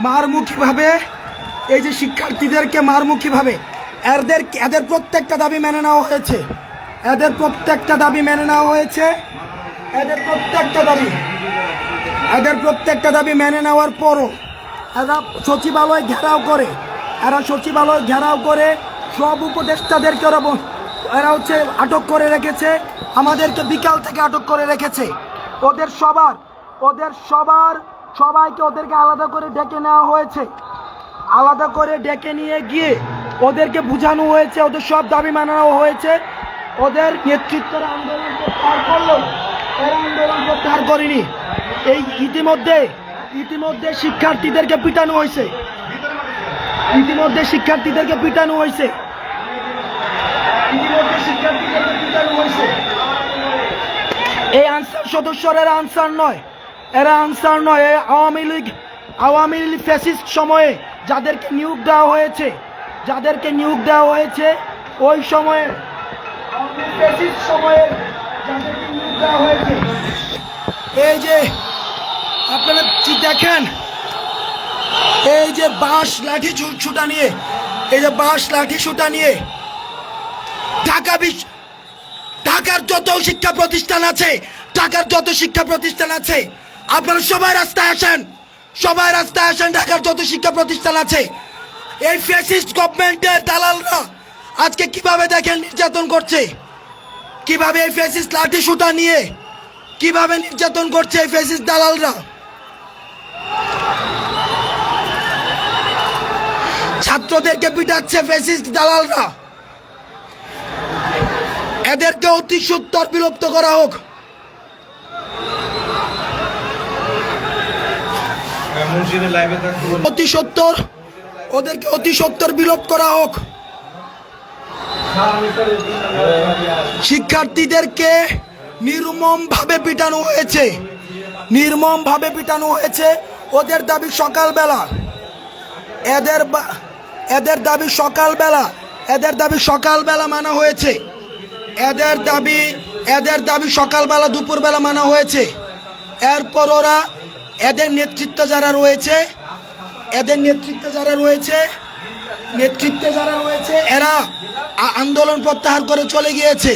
মারমুখীভাবে এই যে শিক্ষার্থীদেরকে মারমুখীভাবে এদের প্রত্যেকটা দাবি মেনে নেওয়া হয়েছে। এদের প্রত্যেকটা দাবি মেনে নেওয়ার পরও এরা সচিবালয় ঘেরাও করে সব উপদেষ্টাদেরকে এরা আটক করে রেখেছে। আমাদেরকে বিকাল থেকে আটক করে রেখেছে। সবাইকে আলাদা করে ডেকে নেওয়া হয়েছে। আলাদা করে ডেকে নিয়ে গিয়ে ওদেরকে বোঝানো হয়েছে, ওদের সব দাবি মানানো হয়েছে। ওদের নেতৃত্বের আন্দোলন প্রত্যাহার করলো, এরা আন্দোলন প্রত্যাহার করেনি। এই ইতিমধ্যে শিক্ষার্থীদেরকে পিটানো হয়েছে। এই আনসার সদস্যরা এরা আনসার নয়। আওয়ামী লীগ ফ্যাসিস্ট সময়ে যাদেরকে নিয়োগ দেওয়া হয়েছে ওই সময়ে এই যে আপনারা দেখেন, এই যে বাঁশ লাঠি ছুটা নিয়ে ঢাকার যত শিক্ষা প্রতিষ্ঠান আছে আপনারা সবাই রাস্তায় আসেন। ঢাকার যত শিক্ষা প্রতিষ্ঠান আছে, এই ফ্যাসিস্ট গভর্নমেন্টের দালালরা আজকে কিভাবে দেখেন নির্যাতন করছে, কিভাবে এই ফ্যাসিস্ট লাঠি সুতা নিয়ে কিভাবে নির্যাতন করছে এই ফ্যাসিস্ট দালালরা। ছাত্রদেরকে পিটাচ্ছে ফ্যাসিস্ট দালালরা। এদেরকে অতি সত্বর বিলুপ্ত করা হোক। ওদেরকে অতি সত্বর বিলোপ করা হোক। শিক্ষার্থীদেরকে নির্মমভাবে পিটানো হয়েছে। ওদের দাবি সকালবেলা মানা হয়েছে। এদের দাবি সকালবেলা দুপুরবেলা মানা হয়েছে। এরপর ওরা এদের নেতৃত্বে যারা রয়েছে এরা আন্দোলন প্রত্যাহার করে চলে গিয়েছে।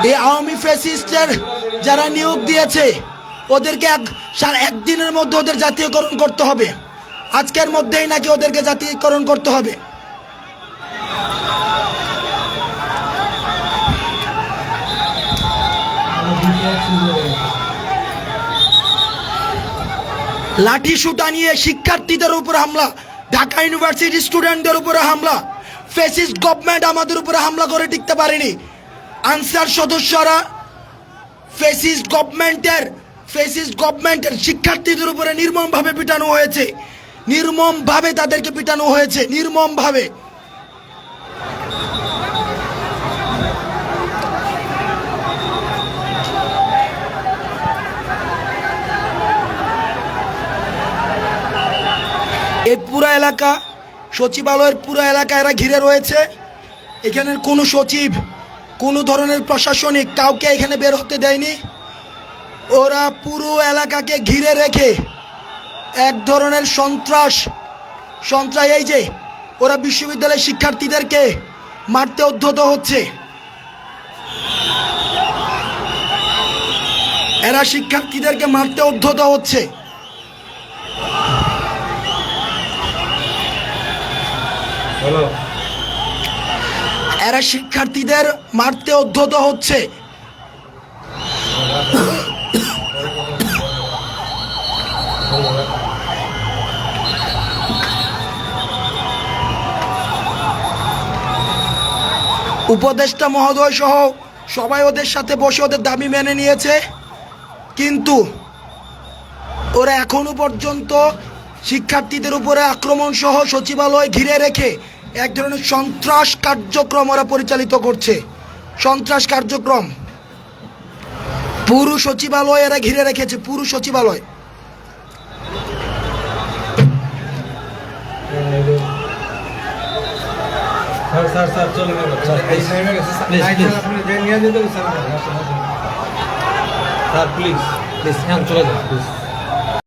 এই আওয়ামী ফ্যাসিস্টের যারা নিয়োগ দিয়েছে ওদেরকে একদিনের মধ্যে ওদের জাতীয়করণ করতে হবে। আজকের মধ্যেই নাকি ওদেরকে জাতীয়করণ করতে হবে। লাঠি সুতা নিয়ে শিক্ষার্থীদের উপর হামলা, ঢাকা ইউনিভার্সিটি স্টুডেন্টদের উপরে হামলা। ফ্যাসিস্ট গভর্নমেন্ট আমাদের উপরে হামলা করে টিকতে পারেনি। আনসার সদস্যরা ফ্যাসিস্ট গভর্নমেন্টের শিক্ষার্থীদের উপরে নির্মমভাবে পিটানো হয়েছে। তাদেরকে পিটানো হয়েছে নির্মমভাবে। এই পুরো এলাকা, সচিবালয়ের পুরো এলাকা এরা ঘিরে রয়েছে। এখানের কোনো সচিব, কোনো ধরনের প্রশাসনিক কাউকে এখানে বের হতে দেয়নি। ওরা পুরো এলাকাকে ঘিরে রেখে এক ধরনের সন্ত্রাস, এই যে ওরা বিশ্ববিদ্যালয়ের শিক্ষার্থীদেরকে মারতে উদ্ধত হচ্ছে। এরা শিক্ষার্থীদের মারতে উদ্ধত হচ্ছে। উপদেষ্টা মহোদয় সহ সবাই ওদের সাথে বসে ওদের দাবি মেনে নিয়েছে, কিন্তু ওরা এখনো পর্যন্ত শিক্ষার্থীদের উপরে আক্রমণ সহ সচিবালয় ঘিরে রেখে এক ধরনের সন্ত্রাস কার্যক্রম ওরা পরিচালিত করছে। সন্ত্রাস কার্যক্রম পুরো সচিবালয় এরা ঘিরে রেখেছে, পুরো সচিবালয়। স্যার চলে গেল স্যার প্লিজ চলে যান প্লিজ।